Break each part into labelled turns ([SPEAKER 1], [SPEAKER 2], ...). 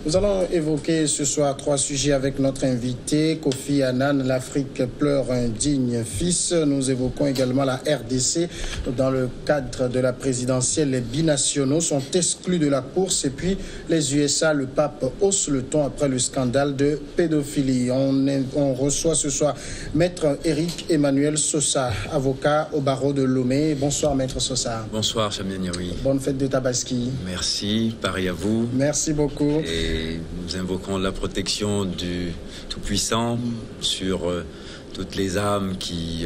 [SPEAKER 1] Nous allons évoquer ce soir 3 sujets avec notre invité, Kofi Annan. L'Afrique pleure un digne fils. Nous évoquons également la RDC. Dans le cadre de la présidentielle, les binationaux sont exclus de la course. Et puis, les USA, le pape hausse le ton après le scandale de pédophilie. On reçoit ce soir Maître Éric Emmanuel Sosa, avocat au barreau de Lomé. Bonsoir, Maître Sosa.
[SPEAKER 2] Bonsoir, Chamien Niaoui.
[SPEAKER 1] Bonne fête de Tabaski.
[SPEAKER 2] Merci, pareil à vous.
[SPEAKER 1] Merci beaucoup.
[SPEAKER 2] Et nous invoquons la protection du Tout-Puissant sur toutes les âmes qui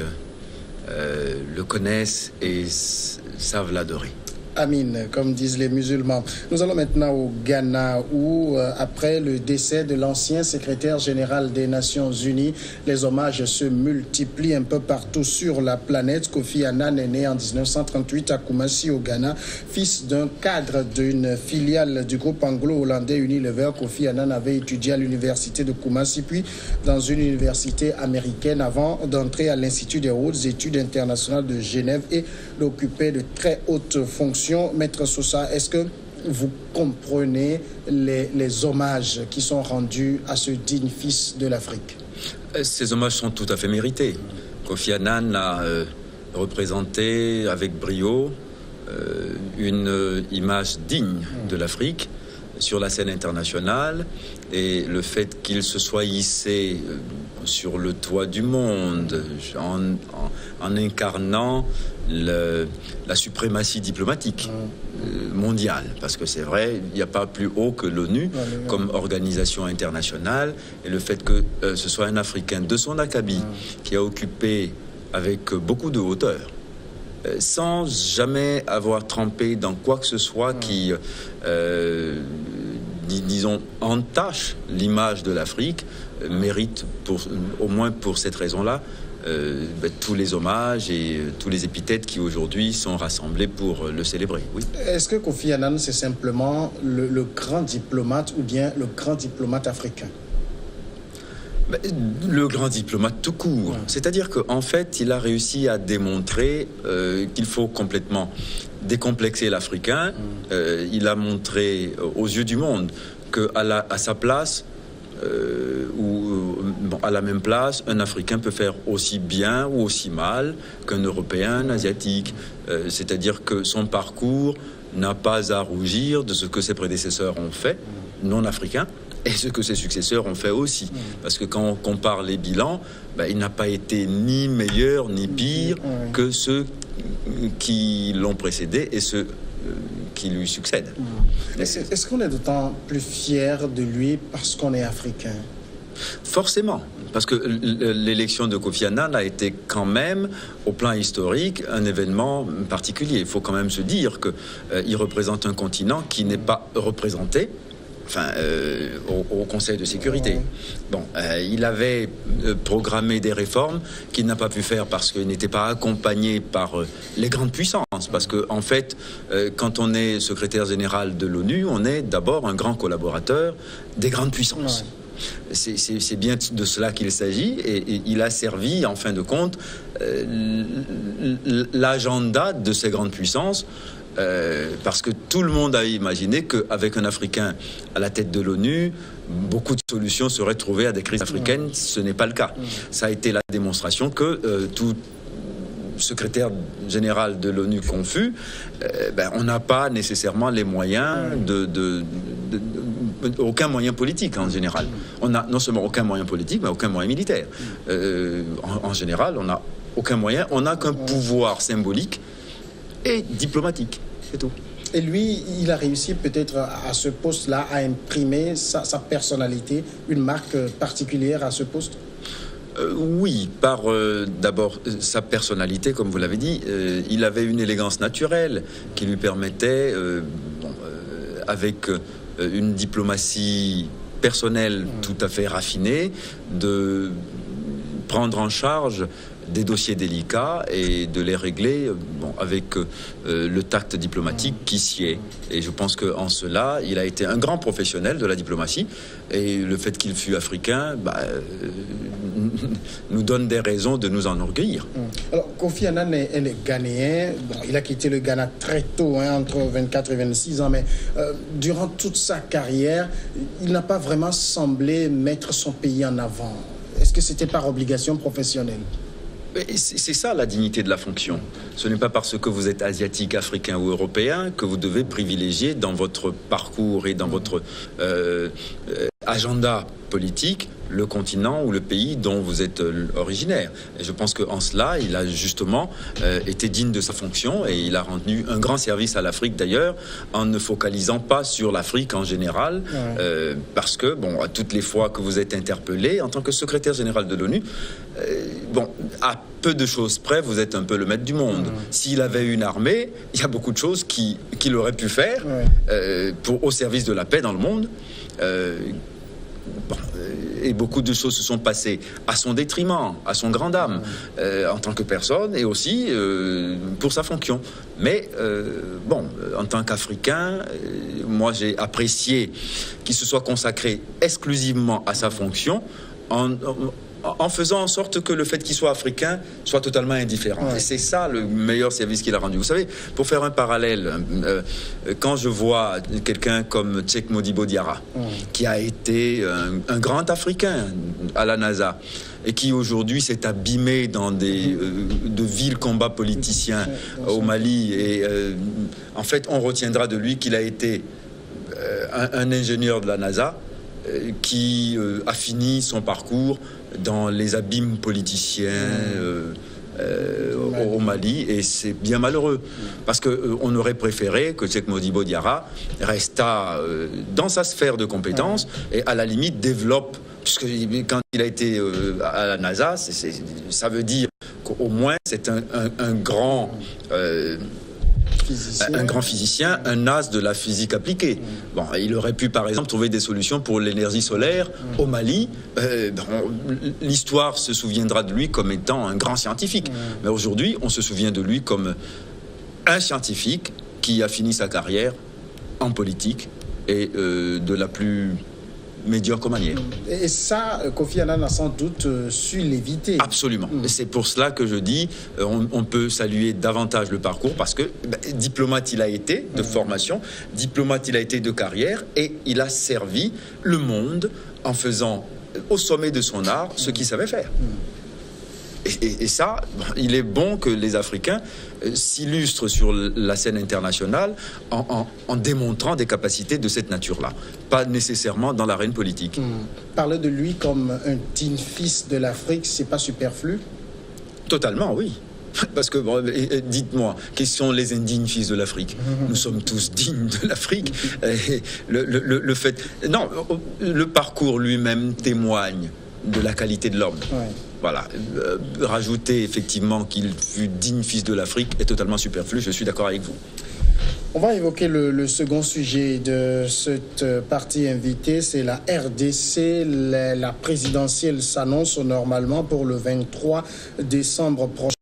[SPEAKER 2] le connaissent et savent l'adorer.
[SPEAKER 1] Amin, comme disent les musulmans. Nous allons maintenant au Ghana où, après le décès de l'ancien secrétaire général des Nations Unies, les hommages se multiplient un peu partout sur la planète. Kofi Annan est né en 1938 à Kumasi, au Ghana. Fils d'un cadre d'une filiale du groupe anglo-hollandais Unilever, Kofi Annan avait étudié à l'université de Kumasi, puis dans une université américaine avant d'entrer à l'Institut des hautes études internationales de Genève et d'occuper de très hautes fonctions. Maître Sosa, est-ce que vous comprenez les hommages qui sont rendus à ce digne fils de l'Afrique?
[SPEAKER 2] Ces hommages sont tout à fait mérités. Kofi Annan a représenté avec brio une image digne de l'Afrique sur la scène internationale, et le fait qu'il se soit hissé sur le toit du monde en incarnant la suprématie diplomatique mondiale, parce que c'est vrai, il n'y a pas plus haut que l'ONU comme organisation internationale, et le fait que ce soit un Africain de son acabit qui a occupé avec beaucoup de hauteur, sans jamais avoir trempé dans quoi que ce soit qui, disons, entache l'image de l'Afrique, mérite, au moins pour cette raison-là, tous les hommages et tous les épithètes qui aujourd'hui sont rassemblés pour le célébrer. Oui.
[SPEAKER 1] Est-ce que Kofi Annan, c'est simplement le grand diplomate ou bien le grand diplomate africain?
[SPEAKER 2] Le grand diplomate tout court. C'est-à-dire qu'en fait, il a réussi à démontrer qu'il faut complètement décomplexer l'Africain. Il a montré aux yeux du monde qu'à sa place, à la même place, un Africain peut faire aussi bien ou aussi mal qu'un Européen, un Asiatique. C'est-à-dire que son parcours n'a pas à rougir de ce que ses prédécesseurs ont fait, non africains, et ce que ses successeurs ont fait aussi. Parce que quand on compare les bilans, il n'a pas été ni meilleur ni pire que ceux qui l'ont précédé et ceux qui lui succèdent.
[SPEAKER 1] Est-ce qu'on est d'autant plus fier de lui parce qu'on est africain?
[SPEAKER 2] Forcément, parce que l'élection de Kofi Annan a été quand même, au plan historique, un événement particulier. Il faut quand même se dire qu'il représente un continent qui n'est pas représenté au Conseil de sécurité. Il avait programmé des réformes qu'il n'a pas pu faire parce qu'il n'était pas accompagné par les grandes puissances. Parce que, en fait, quand on est secrétaire général de l'ONU, on est d'abord un grand collaborateur des grandes puissances. C'est bien de cela qu'il s'agit, et il a servi, en fin de compte, l'agenda de ces grandes puissances. Parce que tout le monde a imaginé qu'avec un Africain à la tête de l'ONU, beaucoup de solutions seraient trouvées à des crises africaines. Ce n'est pas le cas. Ça a été la démonstration que tout secrétaire général de l'ONU confus, on n'a pas nécessairement les moyens aucun moyen politique en général. On n'a non seulement aucun moyen politique, mais aucun moyen militaire. En général, on n'a aucun moyen. On n'a qu'un pouvoir symbolique et diplomatique, c'est tout.
[SPEAKER 1] Et lui, il a réussi peut-être à ce poste-là à imprimer sa personnalité, une marque particulière à ce poste?
[SPEAKER 2] Oui, par d'abord sa personnalité, comme vous l'avez dit. Il avait une élégance naturelle qui lui permettait, avec une diplomatie personnelle tout à fait raffinée, de prendre en charge des dossiers délicats et de les régler avec le tact diplomatique qui s'y est. Et je pense qu'en cela, il a été un grand professionnel de la diplomatie. Et le fait qu'il fût africain nous donne des raisons de nous enorgueillir.
[SPEAKER 1] Alors, Kofi Annan est ghanéen. Bon, il a quitté le Ghana très tôt, entre 24 et 26 ans, mais durant toute sa carrière, il n'a pas vraiment semblé mettre son pays en avant. Est-ce que c'était par obligation professionnelle?
[SPEAKER 2] C'est ça la dignité de la fonction. Ce n'est pas parce que vous êtes asiatique, africain ou européen que vous devez privilégier dans votre parcours et dans votre agenda politique le continent ou le pays dont vous êtes originaire. Et je pense qu'en cela, il a justement été digne de sa fonction et il a rendu un grand service à l'Afrique d'ailleurs, en ne focalisant pas sur l'Afrique en général, parce que, à toutes les fois que vous êtes interpellé, en tant que secrétaire général de l'ONU, à peu de choses près, vous êtes un peu le maître du monde. S'il avait une armée, il y a beaucoup de choses qu'il aurait pu faire au service de la paix dans le monde. Et beaucoup de choses se sont passées à son détriment, à son grand dam, en tant que personne et aussi pour sa fonction. Mais en tant qu'Africain, moi j'ai apprécié qu'il se soit consacré exclusivement à sa fonction en faisant en sorte que le fait qu'il soit africain soit totalement indifférent. Et c'est ça le meilleur service qu'il a rendu. Vous savez, pour faire un parallèle, quand je vois quelqu'un comme Cheikh Modibo Diarra, qui a été un grand Africain à la NASA, et qui aujourd'hui s'est abîmé dans de vils combats politiciens au Mali, et en fait on retiendra de lui qu'il a été un ingénieur de la NASA, qui a fini son parcours dans les abîmes politiciens au Mali, et c'est bien malheureux parce qu'on aurait préféré que Cheikh Modibo Diarra restât dans sa sphère de compétences et à la limite développe, puisque quand il a été à la NASA, ça veut dire qu'au moins c'est un grand physicien, un as de la physique appliquée. Il aurait pu, par exemple, trouver des solutions pour l'énergie solaire au Mali. L'histoire se souviendra de lui comme étant un grand scientifique. Mais aujourd'hui, on se souvient de lui comme un scientifique qui a fini sa carrière en politique et de la plus médiocre manière.
[SPEAKER 1] Et ça, Kofi Annan a sans doute su l'éviter.
[SPEAKER 2] Absolument. C'est pour cela que je dis, on peut saluer davantage le parcours, parce que diplomate il a été de formation, diplomate il a été de carrière, et il a servi le monde en faisant au sommet de son art ce qu'il savait faire. Et ça, il est bon que les Africains s'illustrent sur la scène internationale en démontrant des capacités de cette nature-là, pas nécessairement dans l'arène politique.
[SPEAKER 1] Parler de lui comme un digne fils de l'Afrique, c'est pas superflu?
[SPEAKER 2] Totalement, oui. Parce que, dites-moi, quels sont les indignes fils de l'Afrique? Nous sommes tous dignes de l'Afrique. Le fait... Non, le parcours lui-même témoigne de la qualité de l'homme. Voilà. Rajouter effectivement qu'il fut digne fils de l'Afrique est totalement superflu, je suis d'accord avec vous.
[SPEAKER 1] On va évoquer le second sujet de cette partie invitée, c'est la RDC. La présidentielle s'annonce normalement pour le 23 décembre prochain.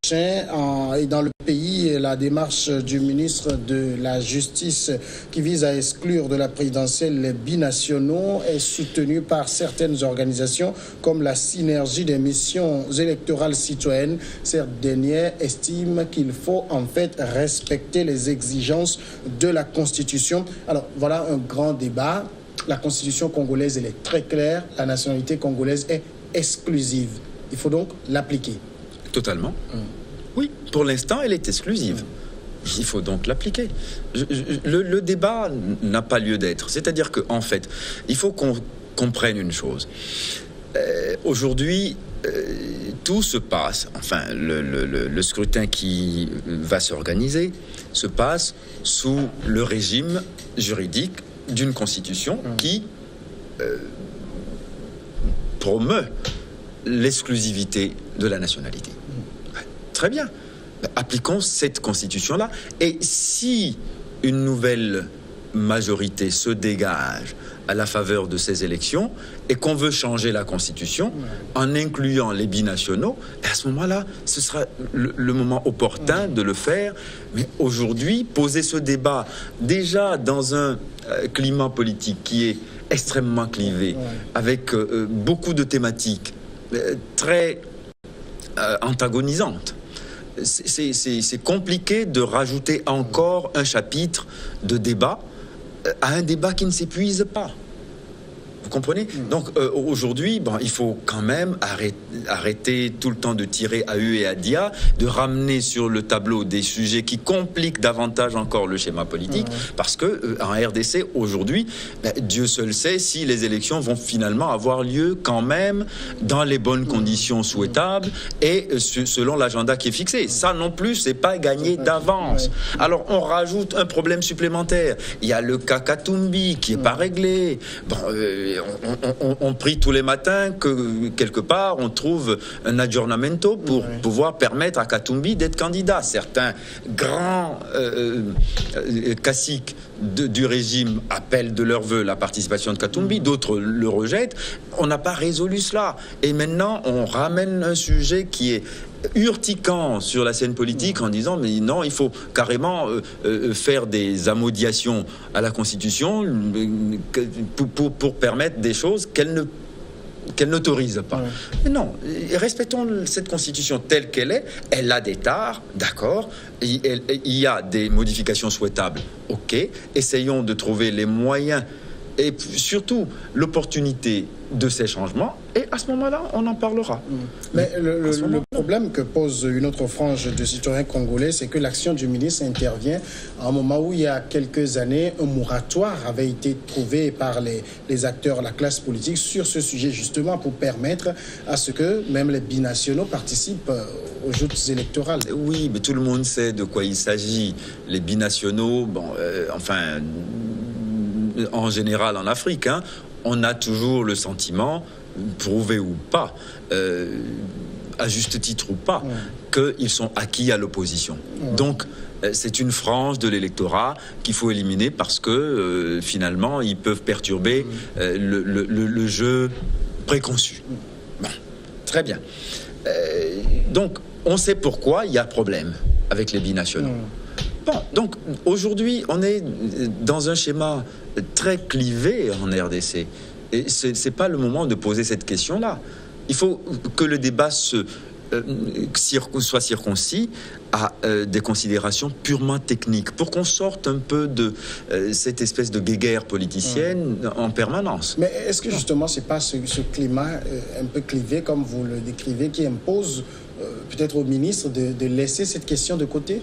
[SPEAKER 1] Et dans le pays, la démarche du ministre de la Justice qui vise à exclure de la présidentielle les binationaux est soutenue par certaines organisations comme la Synergie des missions électorales citoyennes. Cette dernière estime qu'il faut en fait respecter les exigences de la Constitution. Alors voilà un grand débat. La Constitution congolaise, elle est très claire. La nationalité congolaise est exclusive. Il faut donc l'appliquer.
[SPEAKER 2] Totalement. Oui, pour l'instant, elle est exclusive. Il faut donc l'appliquer. Le débat n'a pas lieu d'être. C'est-à-dire qu'en fait, il faut qu'on comprenne une chose. Aujourd'hui, tout se passe, enfin, le scrutin qui va s'organiser se passe sous le régime juridique d'une constitution qui promeut l'exclusivité de la nationalité. Très bien. Appliquons cette constitution-là. Et si une nouvelle majorité se dégage à la faveur de ces élections et qu'on veut changer la Constitution en incluant les binationaux, à ce moment-là, ce sera le moment opportun de le faire. Mais aujourd'hui, poser ce débat déjà dans un climat politique qui est extrêmement clivé, avec beaucoup de thématiques très antagonisante. C'est compliqué de rajouter encore un chapitre de débat à un débat qui ne s'épuise pas. Vous comprenez ? Donc aujourd'hui, il faut quand même arrêter tout le temps de tirer à U et à Dia, de ramener sur le tableau des sujets qui compliquent davantage encore le schéma politique, parce que en RDC aujourd'hui, Dieu seul sait si les élections vont finalement avoir lieu quand même dans les bonnes conditions souhaitables et selon l'agenda qui est fixé. Ça non plus, c'est pas gagné d'avance. Alors on rajoute un problème supplémentaire. Il y a le cas Katumbi qui est pas réglé. On prie tous les matins que quelque part on trouve un aggiornamento pour pouvoir permettre à Katumbi d'être candidat. Certains grands caciques du régime appellent de leur vœu la participation de Katumbi, d'autres le rejettent. On n'a pas résolu cela. Et maintenant, on ramène un sujet qui est urticant sur la scène politique en disant mais non, il faut carrément faire des amodiations à la Constitution pour permettre des choses qu'elle n'autorise pas. Mais non, respectons cette Constitution telle qu'elle est. Elle a des tares, d'accord. Il y a des modifications souhaitables, ok. Essayons de trouver les moyens et surtout l'opportunité de ces changements, et à ce moment-là, on en parlera.
[SPEAKER 1] Mais le problème que pose une autre frange de citoyens congolais, c'est que l'action du ministre intervient à un moment où il y a quelques années, un moratoire avait été trouvé par les acteurs, la classe politique, sur ce sujet justement pour permettre à ce que même les binationaux participent aux joutes électorales.
[SPEAKER 2] Oui, mais tout le monde sait de quoi il s'agit. Les binationaux, en général en Afrique, on a toujours le sentiment, prouvé ou pas, à juste titre ou pas, qu'ils sont acquis à l'opposition. Donc, c'est une frange de l'électorat qu'il faut éliminer parce que, finalement, ils peuvent perturber le jeu préconçu. Bon, très bien. Donc, on sait pourquoi il y a problème avec les binationaux. Bon, donc, aujourd'hui, on est dans un schéma très clivé en RDC. Et c'est pas le moment de poser cette question-là. Il faut que le débat soit circoncis à des considérations purement techniques pour qu'on sorte un peu de cette espèce de guéguerre politicienne en permanence.
[SPEAKER 1] Mais est-ce que justement c'est pas ce climat un peu clivé comme vous le décrivez qui impose peut-être au ministre de laisser cette question de côté ?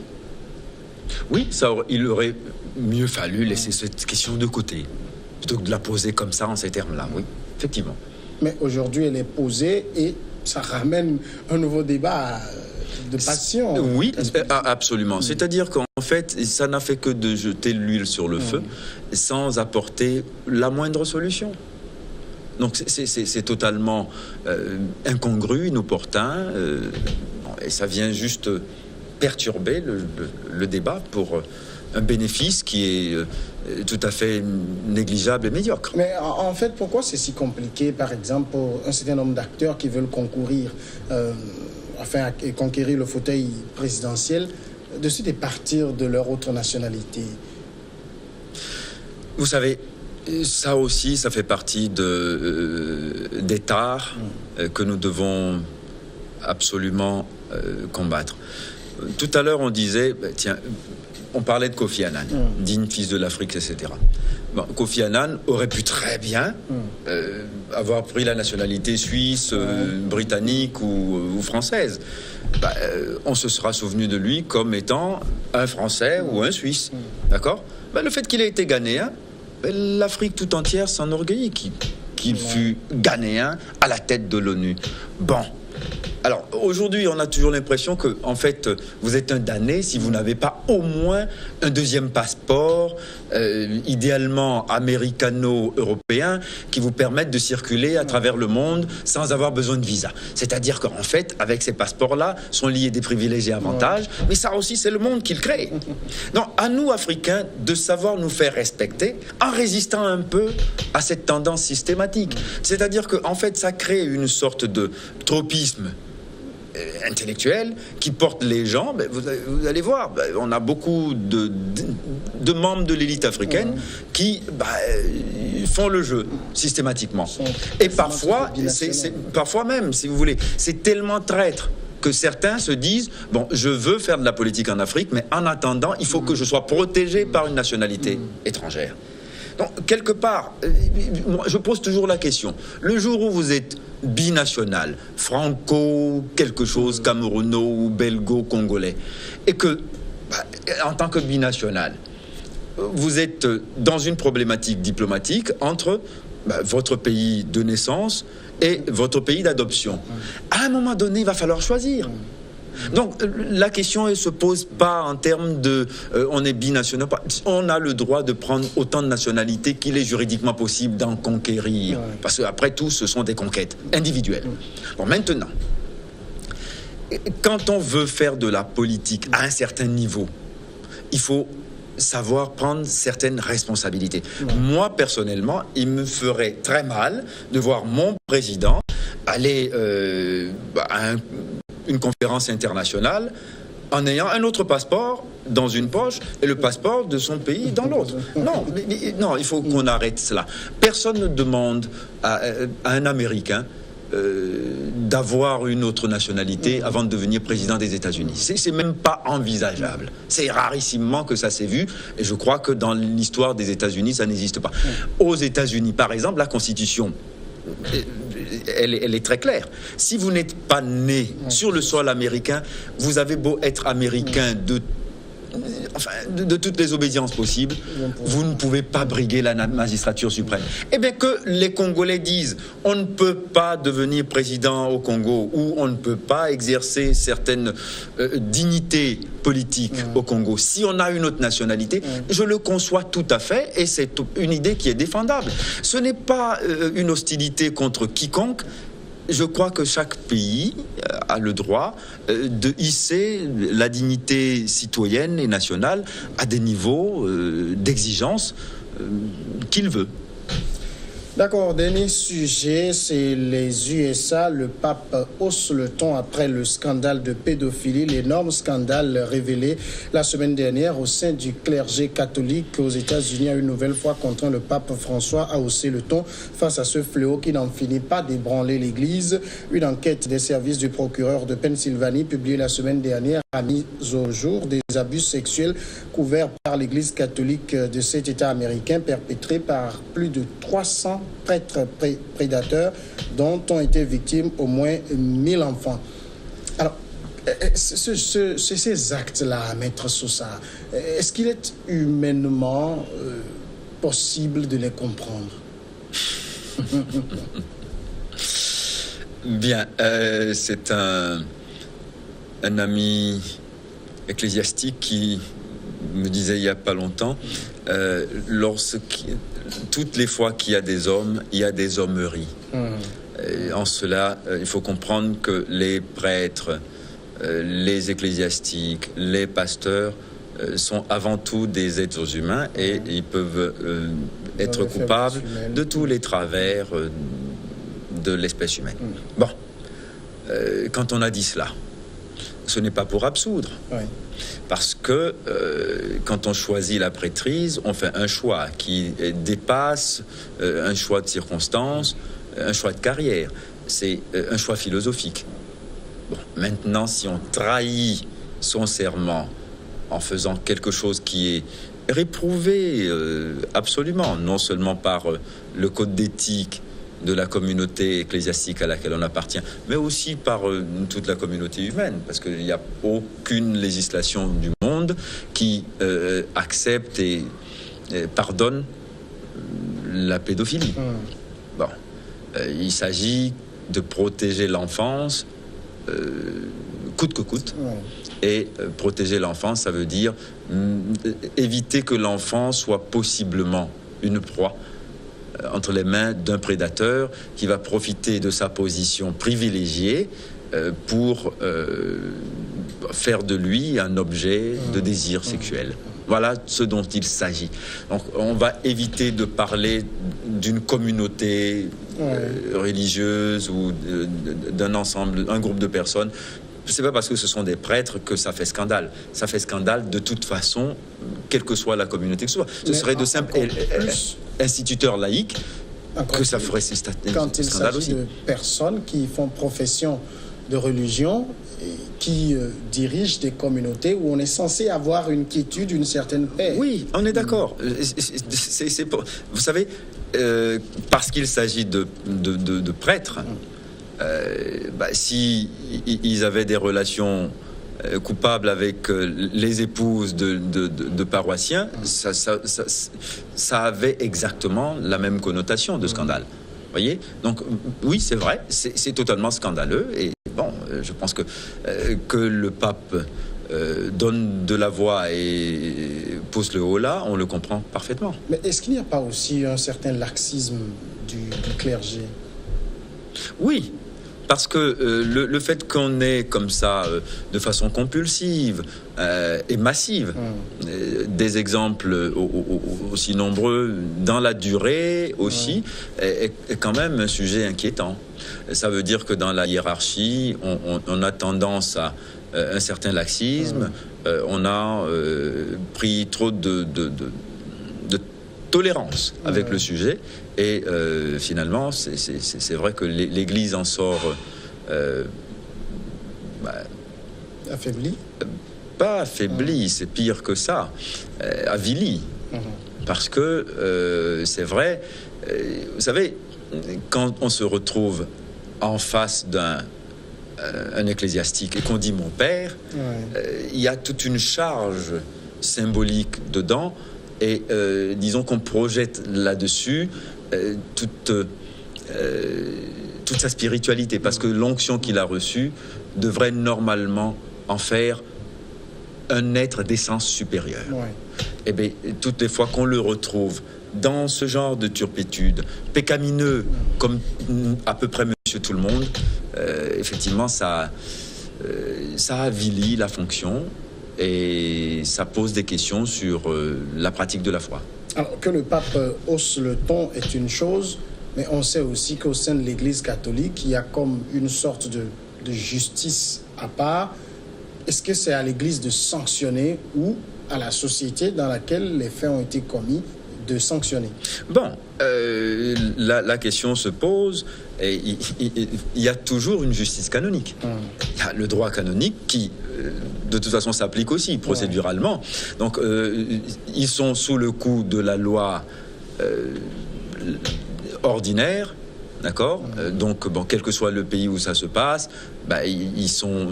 [SPEAKER 2] Oui, il aurait mieux fallu laisser cette question de côté plutôt que de la poser comme ça en ces termes-là, oui, effectivement.
[SPEAKER 1] Mais aujourd'hui, elle est posée et ça ramène un nouveau débat de passion.
[SPEAKER 2] Oui, absolument. C'est-à-dire qu'en fait, ça n'a fait que de jeter l'huile sur le feu sans apporter la moindre solution. Donc c'est totalement incongru, inopportun, et ça vient juste perturber le débat pour un bénéfice qui est tout à fait négligeable et médiocre.
[SPEAKER 1] Mais en fait, pourquoi c'est si compliqué, par exemple, pour un certain nombre d'acteurs qui veulent concourir, afin de conquérir le fauteuil présidentiel, de partir de leur autre nationalité ?
[SPEAKER 2] Vous savez, ça aussi, ça fait partie des tares que nous devons absolument combattre. Tout à l'heure, on disait, on parlait de Kofi Annan, digne fils de l'Afrique, etc. Bon, Kofi Annan aurait pu très bien avoir pris la nationalité suisse, britannique ou française. On se sera souvenu de lui comme étant un Français ou un Suisse. D'accord ? Le fait qu'il ait été ghanéen, l'Afrique tout entière s'enorgueillit qu'il fut ghanéen à la tête de l'ONU. Bon. Alors, aujourd'hui, on a toujours l'impression que, en fait, vous êtes un damné si vous n'avez pas au moins un deuxième passeport, idéalement américano-européen, qui vous permette de circuler à travers le monde sans avoir besoin de visa. C'est-à-dire qu'en fait, avec ces passeports-là, sont liés des privilèges et avantages, mais ça aussi, c'est le monde qui le crée. Donc, à nous, Africains, de savoir nous faire respecter en résistant un peu à cette tendance systématique. C'est-à-dire qu'en fait, ça crée une sorte de tropisme intellectuels qui portent les gens. Vous allez voir, on a beaucoup de membres de l'élite africaine qui font le jeu systématiquement. Et parfois même, si vous voulez, c'est tellement traître que certains se disent, bon, je veux faire de la politique en Afrique, mais en attendant, il faut que je sois protégé par une nationalité étrangère. Donc, quelque part, je pose toujours la question. Le jour où vous êtes binational, franco, quelque chose, camerouno ou belgo-congolais, et que, en tant que binational, vous êtes dans une problématique diplomatique entre votre pays de naissance et votre pays d'adoption. À un moment donné, il va falloir choisir. Donc la question ne se pose pas en termes de on est binational. On a le droit de prendre autant de nationalités qu'il est juridiquement possible d'en conquérir. Parce qu'après tout, ce sont des conquêtes individuelles. Bon, maintenant, quand on veut faire de la politique à un certain niveau, il faut savoir prendre certaines responsabilités. Moi, personnellement, il me ferait très mal de voir mon président aller à une conférence internationale en ayant un autre passeport dans une poche et le passeport de son pays dans l'autre. Non, il faut qu'on arrête cela. Personne ne demande à un Américain d'avoir une autre nationalité avant de devenir président des États-Unis. C'est même pas envisageable. C'est rarissimement que ça s'est vu, et je crois que dans l'histoire des États-Unis, ça n'existe pas. Aux États-Unis, par exemple, la Constitution, elle est très claire. Si vous n'êtes pas né sur le sol américain, vous avez beau être américain de toutes les obédiences possibles, vous ne pouvez pas briguer la magistrature suprême. Eh bien, que les Congolais disent on ne peut pas devenir président au Congo ou on ne peut pas exercer certaines dignités politiques au Congo si on a une autre nationalité, je le conçois tout à fait et c'est une idée qui est défendable. Ce n'est pas une hostilité contre quiconque. Je crois que chaque pays a le droit de hisser la dignité citoyenne et nationale à des niveaux d'exigence qu'il veut.
[SPEAKER 1] D'accord, dernier sujet, c'est les USA. Le pape hausse le ton après le scandale de pédophilie, l'énorme scandale révélé la semaine dernière au sein du clergé catholique aux États-Unis a une nouvelle fois contraint le pape François à hausser le ton face à ce fléau qui n'en finit pas d'ébranler l'Église. Une enquête des services du procureur de Pennsylvanie publiée la semaine dernière a mis au jour des abus sexuels couverts par l'Église catholique de cet État américain perpétrés par plus de 300 prêtres prédateurs dont ont été victimes au moins 1000 enfants. Alors, ces actes-là, Maître Sosa, est-ce qu'il est humainement possible de les comprendre?
[SPEAKER 2] Bien, c'est un ami ecclésiastique qui me disait il n'y a pas longtemps, toutes les fois qu'il y a des hommes, il y a des hommeries. En cela, il faut comprendre que les prêtres, les ecclésiastiques, les pasteurs sont avant tout des êtres humains et ils peuvent être coupables de tous les travers de l'espèce humaine. Bon, quand on a dit cela, ce n'est pas pour absoudre. Parce que quand on choisit la prêtrise, on fait un choix qui dépasse un choix de circonstances, un choix de carrière. C'est un choix philosophique. Bon, maintenant, si on trahit son serment en faisant quelque chose qui est réprouvé absolument, non seulement par le code d'éthique de la communauté ecclésiastique à laquelle on appartient, mais aussi par toute la communauté humaine, parce qu'il n'y a aucune législation du monde qui accepte et pardonne la pédophilie. Bon, il s'agit de protéger l'enfance coûte que coûte. Et protéger l'enfance, ça veut dire éviter que l'enfant soit possiblement une proie entre les mains d'un prédateur qui va profiter de sa position privilégiée pour faire de lui un objet de désir sexuel. Voilà ce dont il s'agit. Donc on va éviter de parler d'une communauté religieuse ou d'un ensemble, un groupe de personnes c'est pas parce que ce sont des prêtres que ça fait scandale. Ça fait scandale de toute façon, quelle que soit la communauté que ce soit. Ce serait de simples instituteurs laïcs que ça ferait scandale
[SPEAKER 1] quand il s'agit de personnes qui font profession de religion, qui dirigent des communautés où on est censé avoir une quiétude, une certaine paix.
[SPEAKER 2] Oui, on est d'accord. Vous savez, parce qu'il s'agit de prêtres, si ils avaient des relations coupables avec les épouses de paroissiens, ça avait exactement la même connotation de scandale. Voyez, donc oui, c'est vrai, c'est totalement scandaleux. Et bon, je pense que le pape donne de la voix et pousse le haut là, on le comprend parfaitement.
[SPEAKER 1] Mais est-ce qu'il n'y a pas aussi un certain laxisme du clergé?
[SPEAKER 2] Oui. Parce que le fait qu'on ait comme ça, de façon compulsive et massive, des exemples aussi nombreux dans la durée aussi, est quand même un sujet inquiétant. Ça veut dire que dans la hiérarchie, on a tendance à un certain laxisme, on a pris trop de tolérance avec le sujet, et finalement c'est vrai que l'Église en sort
[SPEAKER 1] affaiblie,
[SPEAKER 2] pas affaiblie, c'est pire que ça, avilie, parce que c'est vrai, vous savez, quand on se retrouve en face d'un ecclésiastique et qu'on dit mon père, il y a toute une charge symbolique dedans. Et disons qu'on projette là-dessus toute sa spiritualité, parce que l'onction qu'il a reçue devrait normalement en faire un être d'essence supérieure. Et bien, toutes les fois qu'on le retrouve dans ce genre de turpitude, pécamineux, comme à peu près monsieur tout le monde, effectivement, ça avilit la fonction. Et ça pose des questions sur la pratique de la foi.
[SPEAKER 1] Alors, que le pape hausse le ton est une chose, mais on sait aussi qu'au sein de l'Église catholique, il y a comme une sorte de justice à part. Est-ce que c'est à l'Église de sanctionner ou à la société dans laquelle les faits ont été commis de sanctionner?
[SPEAKER 2] Bon, la question se pose, et il y a toujours une justice canonique. Il y a le droit canonique qui, de toute façon, s'applique aussi procéduralement. Donc, ils sont sous le coup de la loi ordinaire, d'accord? Donc, bon, quel que soit le pays où ça se passe, ils sont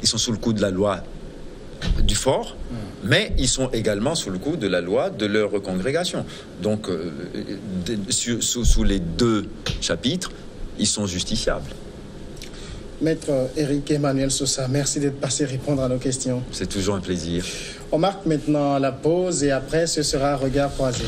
[SPEAKER 2] sous le coup de la loi du fort, mais ils sont également sous le coup de la loi de leur congrégation. Donc, sous les deux chapitres, ils sont justiciables.
[SPEAKER 1] Maître Éric Emmanuel Sosa, merci d'être passé répondre à nos questions.
[SPEAKER 2] C'est toujours un plaisir.
[SPEAKER 1] On marque maintenant la pause et après, ce sera Regard croisé.